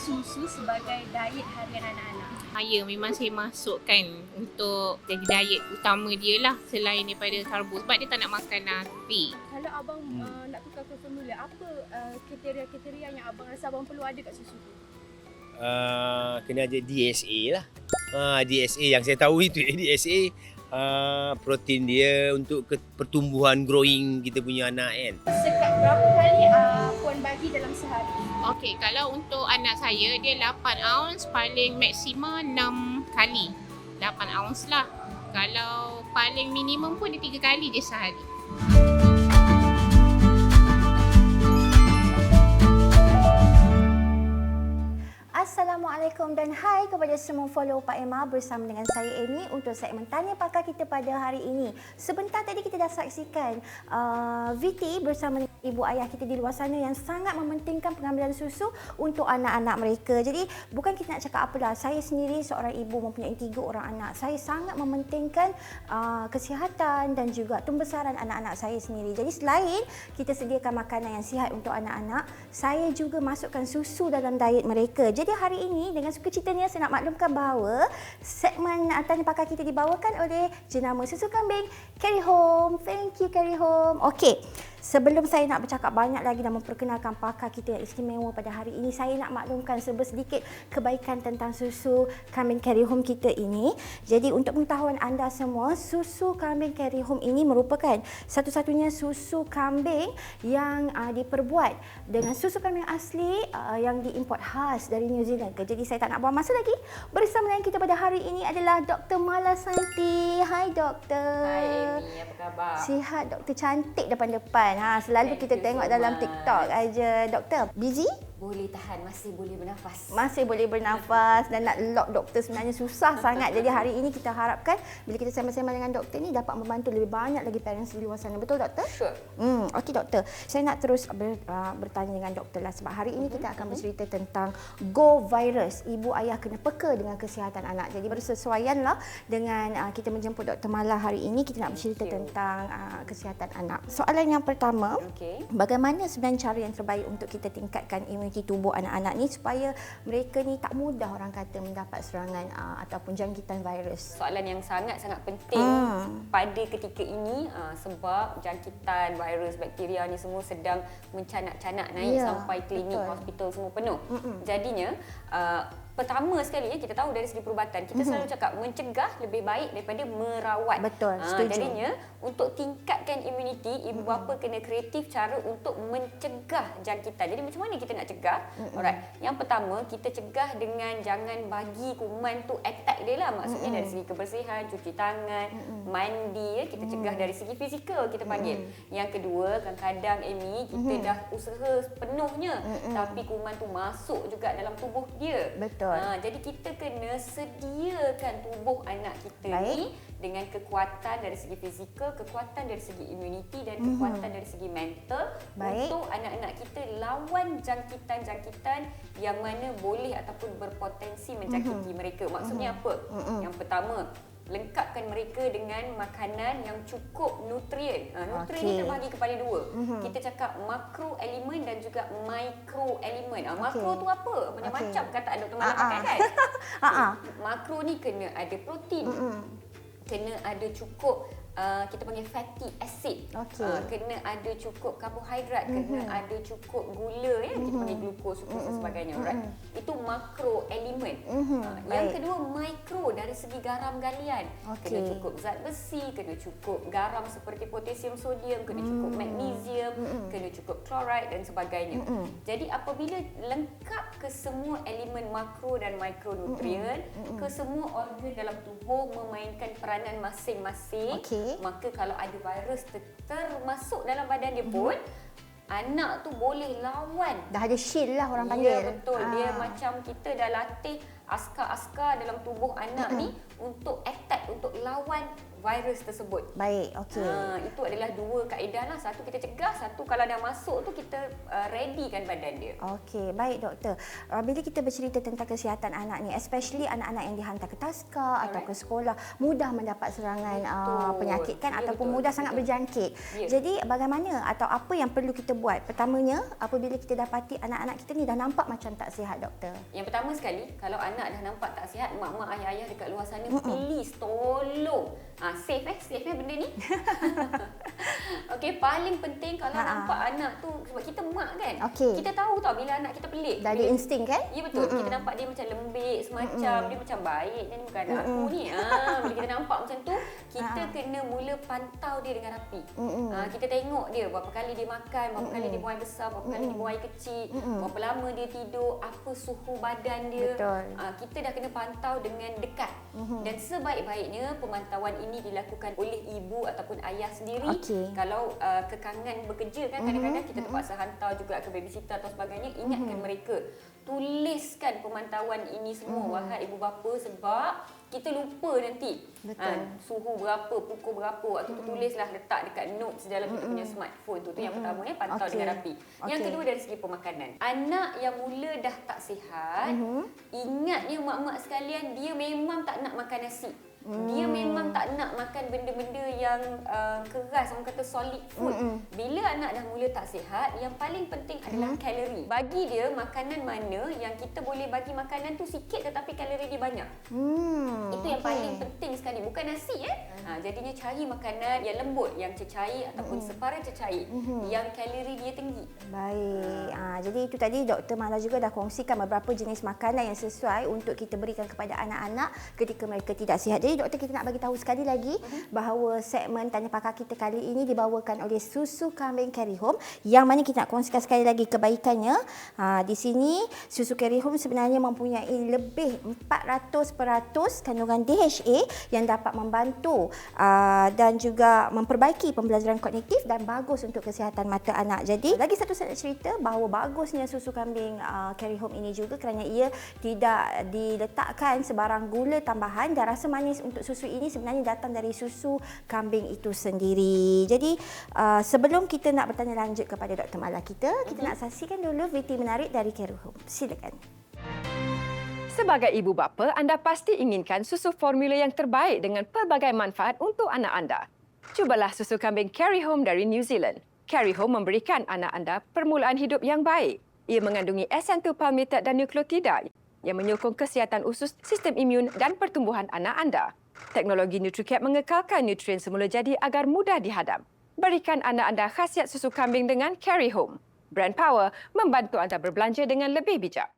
susu sebagai diet harian anak-anak? Memang saya masukkan untuk jadi diet utama dia lah selain daripada karbo sebab dia tak nak makan nasi. Kalau abang nak tukarkan formula, apa kriteria-kriteria yang abang rasa abang perlu ada kat susu tu? Kena ada DSA lah. DSA yang saya tahu itu DSA, protein dia untuk pertumbuhan growing kita punya anak kan. Sekat berapa kali puan bagi dalam sehari? Okey, kalau untuk anak saya dia 8 ounce, paling maksima 6 kali. 8 ounce lah. Kalau paling minimum pun dia 3 kali je sehari. Assalamualaikum dan hai kepada semua follow Pak Emma bersama dengan saya Amy untuk segmen Tanya Pakar kita pada hari ini. Sebentar tadi kita dah saksikan VT bersama dengan ibu ayah kita di luar sana yang sangat mementingkan pengambilan susu untuk anak-anak mereka. Jadi bukan kita nak cakap apalah, saya sendiri seorang ibu mempunyai 3 orang anak. Saya sangat mementingkan kesihatan dan juga pembesaran anak-anak saya sendiri. Jadi selain kita sediakan makanan yang sihat untuk anak-anak, saya juga masukkan susu dalam diet mereka. Jadi hari ini dengan sukacitanya saya nak maklumkan bahawa segmen Tanya Pakar kita dibawakan oleh jenama susu kambing Carry Home. Thank you Carry Home. Okey. Sebelum saya nak bercakap banyak lagi dan memperkenalkan pakar kita yang istimewa pada hari ini, saya nak maklumkan sedikit kebaikan tentang susu kambing Carry Home kita ini. Jadi untuk pengetahuan anda semua, susu kambing Carry Home ini merupakan satu-satunya susu kambing yang diperbuat dengan susu kambing asli yang diimport khas dari New Zealand. Jadi saya tak nak buang masa lagi. Bersama dengan kita pada hari ini adalah Dr. Mala Santi. Hai Doktor. Hai Amy, apa khabar? Sihat Doktor, cantik depan-depan. Selalu kita tengok dalam TikTok aja. Doktor, busy? Boleh tahan, masih boleh bernafas. Masih boleh bernafas dan nak lock doktor sebenarnya susah sangat. Jadi hari ini kita harapkan bila kita sembang-sembang dengan doktor ni dapat membantu lebih banyak lagi parents di luar sana. Betul doktor? Sure. Okey doktor. Saya nak terus bertanya dengan doktor lah sebab hari ini kita akan bercerita tentang Go Virus. Ibu ayah kena peka dengan kesihatan anak. Jadi bersesuaian lah dengan kita menjemput Dr. Mala hari ini. Kita nak bercerita tentang kesihatan anak. Soalan yang pertama, bagaimana sebenarnya cara yang terbaik untuk kita tingkatkan imuniti tubuh anak-anak ni supaya mereka ni tak mudah orang kata mendapat serangan ataupun jangkitan virus? Soalan yang sangat-sangat penting pada ketika ini sebab jangkitan virus, bakteria ni semua sedang mencanak-canak naik sampai klinik, hospital semua penuh. Jadinya pertama sekali kita tahu dari segi perubatan kita selalu cakap mencegah lebih baik daripada merawat. Betul, setuju. Jadinya untuk tingkatkan imuniti, ibu bapa kena kreatif cara untuk mencegah jangkitan. Jadi macam mana kita nak cegah? Alright. Yang pertama kita cegah dengan jangan bagi kuman tu attack dia lah. Maksudnya dari segi kebersihan, cuci tangan, mandi kita cegah dari segi fizikal kita panggil. Yang kedua, kadang-kadang Amy kita dah usaha sepenuhnya tapi kuman tu masuk juga dalam tubuh dia. Betul. Jadi kita kena sediakan tubuh anak kita ni dengan kekuatan dari segi fizikal, kekuatan dari segi immunity dan kekuatan dari segi mental untuk anak-anak kita lawan jangkitan-jangkitan yang mana boleh ataupun berpotensi menjangkiti mereka. Maksudnya apa? Yang pertama, lengkapkan mereka dengan makanan yang cukup nutrien. Nutrien ni terbahagi kepada 2. Kita cakap makro elemen dan juga mikro elemen. Makro tu apa? Macam kata Dr. Mala pakai kan? Makro ni kena ada protein. Kena ada cukup kita panggil fatty acid. Kena ada cukup karbohidrat, kena ada cukup gula kita panggil glukos, sukros dan sebagainya. Right? Itu makro elemen. Yang kedua mikro dari segi garam galian. Kena cukup zat besi, kena cukup garam seperti potasium, sodium, kena cukup magnesium, kena cukup chloride dan sebagainya. Jadi apabila lengkap ke semua elemen makro dan mikronutrien, ke semua organ dalam tubuh memainkan peranan masing-masing, maka kalau ada virus termasuk dalam badan dia pun, anak tu boleh lawan. Dah ada shield lah orang panggil. Ya betul. Dia macam kita dah latih askar-askar dalam tubuh anak ni untuk attack untuk lawan virus tersebut. Baik, okey. Itu adalah dua kaedah lah. Satu kita cegah, satu kalau dah masuk tu kita readykan badan dia. Okey, baik doktor. Bila kita bercerita tentang kesihatan anak ni, especially anak-anak yang dihantar ke taska atau ke sekolah, mudah mendapat serangan penyakit kan, ataupun mudah sangat berjangkit. Jadi bagaimana atau apa yang perlu kita buat? Pertamanya, apabila kita dapati anak-anak kita ni dah nampak macam tak sihat, doktor. Yang pertama sekali, kalau anak dah nampak tak sihat, mak-mak, ayah-ayah dekat luar sana, please tolong. Safe benda ni. Okey, paling penting kalau nampak anak tu, sebab kita mak kan, kita tahu tau bila anak kita pelik. Dah ada insting kan? Ya betul. Kita nampak dia macam lembik semacam, dia macam baik, dia ni bukan anak aku ni. Bila kita nampak macam tu, kita kena mula pantau dia dengan rapi. Kita tengok dia berapa kali dia makan, berapa kali dia buang air besar, berapa kali dia buang air kecil, berapa lama dia tidur, apa suhu badan dia. Kita dah kena pantau dengan dekat. Dan sebaik-baiknya pemantauan ini dilakukan oleh ibu ataupun ayah sendiri. Kalau kekangan bekerja kan, kadang-kadang kita terpaksa hantar juga ke babysitter atau sebagainya. Ingatkan mereka, tuliskan pemantauan ini semua wahai ibu bapa, sebab kita lupa nanti suhu berapa, pukul berapa. Waktu tu tulislah, letak dekat notes dalam kita punya smartphone tu. Yang pertama ya, pantau dengan rapi. Yang kedua dari segi pemakanan. Anak yang mula dah tak sihat, ingatnya mak-mak sekalian, dia memang tak nak makan nasi. Dia memang tak nak makan benda-benda yang keras, orang kata solid food. Bila anak dah mula tak sihat, yang paling penting adalah kalori. Bagi dia, makanan mana yang kita boleh bagi makanan tu sikit tetapi kalori dia banyak. Itu yang paling penting sekali. Bukan nasi jadinya cari makanan yang lembut, yang cecair ataupun separa cecair, yang kalori dia tinggi. Baik. Jadi itu tadi Dr. Mala juga dah kongsikan beberapa jenis makanan yang sesuai untuk kita berikan kepada anak-anak ketika mereka tidak sihat. Jadi doktor, kita nak bagi tahu sekali lagi bahawa segmen Tanya Pakar kita kali ini dibawakan oleh susu kambing Carry Home, yang mana kita nak kongsikan sekali lagi kebaikannya. Di sini susu Carry Home sebenarnya mempunyai lebih 400% kandungan DHA yang dapat membantu dan juga memperbaiki pembelajaran kognitif dan bagus untuk kesihatan mata anak. Jadi lagi satu saya nak cerita bahawa bagusnya susu kambing Carry Home ini juga kerana ia tidak diletakkan sebarang gula tambahan, dan rasa manis untuk susu ini sebenarnya datang dari susu kambing itu sendiri. Jadi sebelum kita nak bertanya lanjut kepada Dr. Mala kita nak saksikan dulu VT menarik dari Carry Home. Silakan. Sebagai ibu bapa, anda pasti inginkan susu formula yang terbaik dengan pelbagai manfaat untuk anak anda. Cubalah susu kambing Carry Home dari New Zealand. Carry Home memberikan anak anda permulaan hidup yang baik. Ia mengandungi SN2 palmitate dan nukleotida yang menyokong kesihatan usus, sistem imun dan pertumbuhan anak anda. Teknologi NutriCap mengekalkan nutrien semula jadi agar mudah dihadam. Berikan anak anda khasiat susu kambing dengan Carry Home. Brand Power membantu anda berbelanja dengan lebih bijak.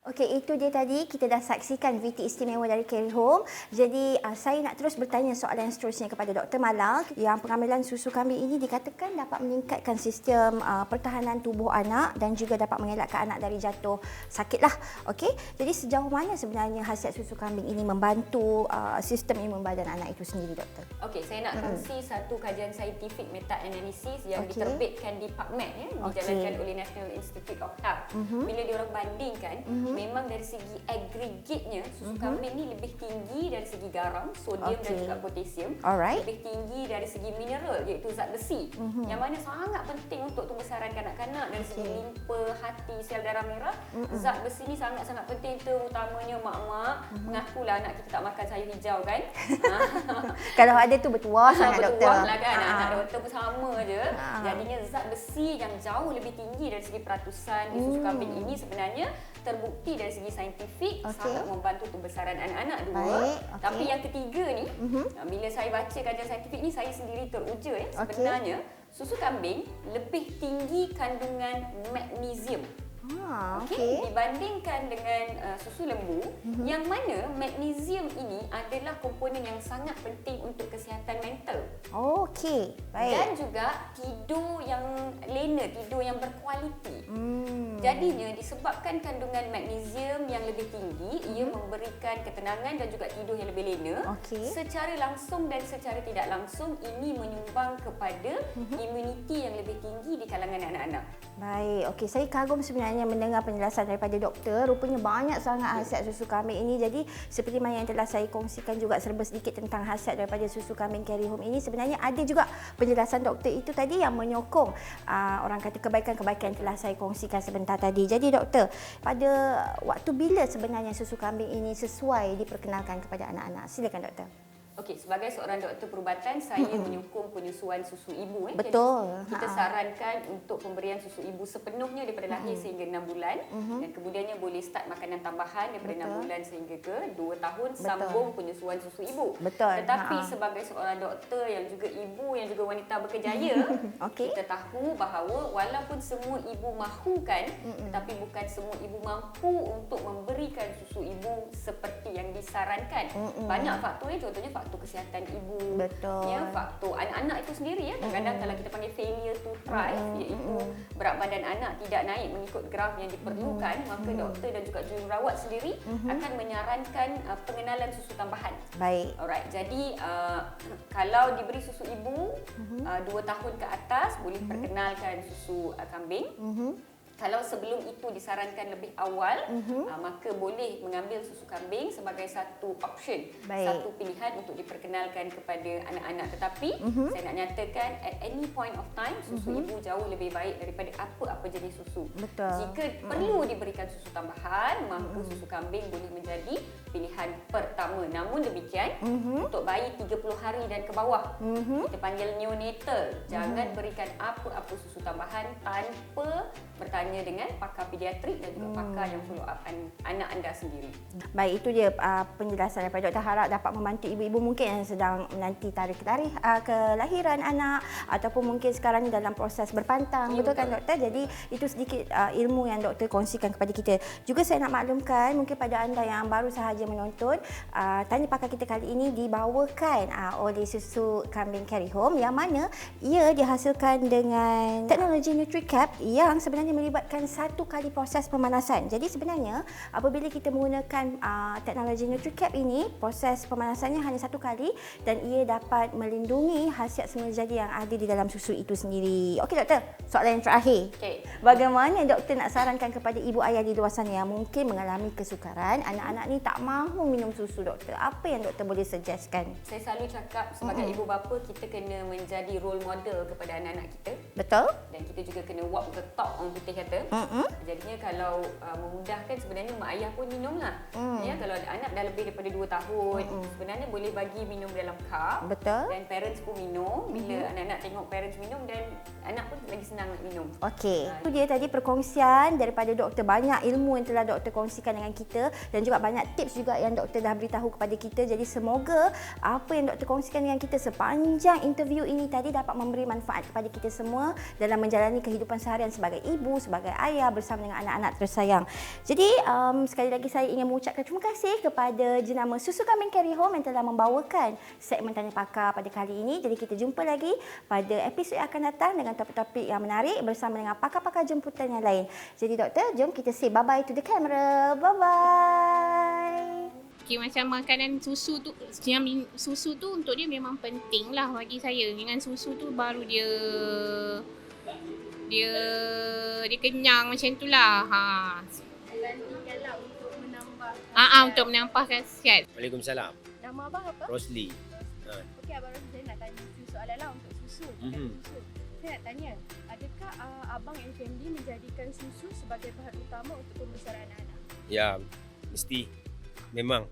Okey, itu dia tadi kita dah saksikan VT istimewa dari Carry Home. Jadi saya nak terus bertanya soalan seterusnya kepada Dr. Mala. Yang pengambilan susu kambing ini dikatakan dapat meningkatkan sistem pertahanan tubuh anak dan juga dapat mengelakkan anak dari jatuh sakitlah. Okey, jadi sejauh mana sebenarnya khasiat susu kambing ini membantu sistem imun badan anak itu sendiri, doktor? Okey, saya nak kongsi satu kajian saintifik meta-analisis yang diterbitkan di PubMed dijalankan oleh National Institute of Health. Bila diorang bandingkan, memang dari segi aggregate-nya susu kambing ni lebih tinggi dari segi garam, sodium dan juga potasium. Lebih tinggi dari segi mineral iaitu zat besi. Yang mana sangat penting untuk pembesaran kanak-kanak dari segi limpa, hati, sel darah merah. Zat besi ni sangat-sangat penting, terutamanya mak-mak. Mengakulah anak kita tak makan sayur hijau kan. Kalau ada tu bertuah sangat, doktor. Bertuah lah kan. Anak doktor pun sama je. Jadinya zat besi yang jauh lebih tinggi dari segi peratusan di susu kambing ini sebenarnya terbukti dari segi saintifik sangat membantu pembesaran anak-anak dua. Tapi yang ketiga ni, bila saya baca kajian saintifik ni, saya sendiri teruja sebenarnya susu kambing lebih tinggi kandungan magnesium. Dibandingkan dengan susu lembu, yang mana magnesium ini adalah komponen yang sangat penting untuk kesihatan mental. Baik. Dan juga tidur yang lena, tidur yang berkualiti. Jadinya disebabkan kandungan magnesium yang lebih tinggi, ia memberikan ketenangan dan juga tidur yang lebih lena. Secara langsung dan secara tidak langsung, ini menyumbang kepada imuniti yang lebih tinggi di kalangan anak-anak. Baik, okey, saya kagum sebenarnya sebenarnya mendengar penjelasan daripada doktor, rupanya banyak sangat khasiat susu kambing ini. Jadi seperti mana yang telah saya kongsikan juga serba sedikit tentang khasiat daripada susu kambing Carry Home ini, sebenarnya ada juga penjelasan doktor itu tadi yang menyokong orang kata kebaikan-kebaikan yang telah saya kongsikan sebentar tadi. Jadi doktor, pada waktu bila sebenarnya susu kambing ini sesuai diperkenalkan kepada anak-anak? Silakan doktor. Okey, sebagai seorang doktor perubatan, saya menyokong penyusuan susu ibu. Betul. Jadi, kita sarankan untuk pemberian susu ibu sepenuhnya daripada lahir sehingga 6 bulan dan kemudiannya boleh start makanan tambahan daripada 6 bulan sehingga ke 2 tahun sambung penyusuan susu ibu. Betul. Tetapi sebagai seorang doktor yang juga ibu yang juga wanita berkejaya, kita tahu bahawa walaupun semua ibu mahukan, tetapi bukan semua ibu mampu untuk memberikan susu ibu seperti yang disarankan. Banyak faktor contohnya faktor kesihatan ibu, ya, faktor anak-anak itu sendiri ya. Kadang-kadang kalau kita panggil failure to thrive, iaitu berat badan anak tidak naik mengikut graf yang diperlukan, maka doktor dan juga jururawat sendiri akan menyarankan pengenalan susu tambahan. Baik. Alright. Jadi kalau diberi susu ibu 2 tahun ke atas boleh perkenalkan susu kambing. Kalau sebelum itu disarankan lebih awal, maka boleh mengambil susu kambing sebagai satu option, satu pilihan untuk diperkenalkan kepada anak-anak. Tetapi saya nak nyatakan at any point of time, susu ibu jauh lebih baik daripada apa-apa jenis susu. Betul. Jika perlu diberikan susu tambahan, maka susu kambing boleh menjadi pilihan pertama. Namun demikian, untuk bayi 30 hari dan ke bawah, kita panggil neonatal. Jangan berikan apa-apa susu tambahan tanpa bertanya dengan pakar pediatrik dan juga pakar yang follow up anak anda sendiri. Baik, itu dia penjelasan daripada doktor. Harap dapat membantu ibu-ibu mungkin yang sedang menanti tarikh kelahiran anak ataupun mungkin sekarang ni dalam proses berpantang. Betul kan doktor? Jadi itu sedikit ilmu yang doktor kongsikan kepada kita. Juga saya nak maklumkan mungkin pada anda yang baru sahaja menonton, Tanya Pakar kita kali ini dibawakan oleh susu kambing Carry Home yang mana ia dihasilkan dengan teknologi NutriCap yang sebenarnya melibatkan 1 kali proses pemanasan. Jadi sebenarnya apabila kita menggunakan teknologi NutriCap ini, proses pemanasannya hanya 1 kali dan ia dapat melindungi khasiat semula jadi yang ada di dalam susu itu sendiri. Okey doktor, soalan yang terakhir. Bagaimana doktor nak sarankan kepada ibu ayah di luar sana yang mungkin mengalami kesukaran, anak-anak ni tak mahu minum susu doktor? Apa yang doktor boleh suggestkan? Saya selalu cakap sebagai ibu bapa, kita kena menjadi role model kepada anak-anak kita. Betul. Dan kita juga kena walk the talk, orang putih kata. Jadinya kalau memudahkan, sebenarnya mak ayah pun minumlah. Ya, kalau anak dah lebih daripada 2 tahun, sebenarnya boleh bagi minum dalam cup. Betul. Dan parents pun minum. Bila anak-anak tengok parents minum, dan anak pun lagi senang nak minum. Okey. Itu dia tadi perkongsian daripada doktor. Banyak ilmu yang telah doktor kongsikan dengan kita dan juga banyak tips juga yang doktor dah beritahu kepada kita. Jadi semoga apa yang doktor kongsikan dengan kita sepanjang interview ini tadi dapat memberi manfaat kepada kita semua dalam menjalani kehidupan seharian sebagai ibu, sebagai ayah bersama dengan anak-anak tersayang. Jadi sekali lagi saya ingin mengucapkan terima kasih kepada jenama Susu Kambing Carry Home yang telah membawakan segmen Tanya Pakar pada kali ini. Jadi kita jumpa lagi pada episod yang akan datang dengan topik-topik yang menarik bersama dengan pakar-pakar jemputan yang lain. Jadi doktor, jom kita say bye-bye to the camera. Bye-bye. Okay, macam makanan susu tu, susu tu untuk dia memang penting lah bagi saya. Dengan susu tu baru dia kenyang macam tu lah. Gantikanlah untuk menambah. Untuk menambah khasiat. Waalaikumsalam. Nama abang apa? Rosli. Okey, abang Rosli, saya nak tanya soalan lah untuk susu. Susu. Saya nak tanya, adakah abang and family menjadikan susu sebagai bahan utama untuk pembesaran anak-anak? Ya, mesti. Memang.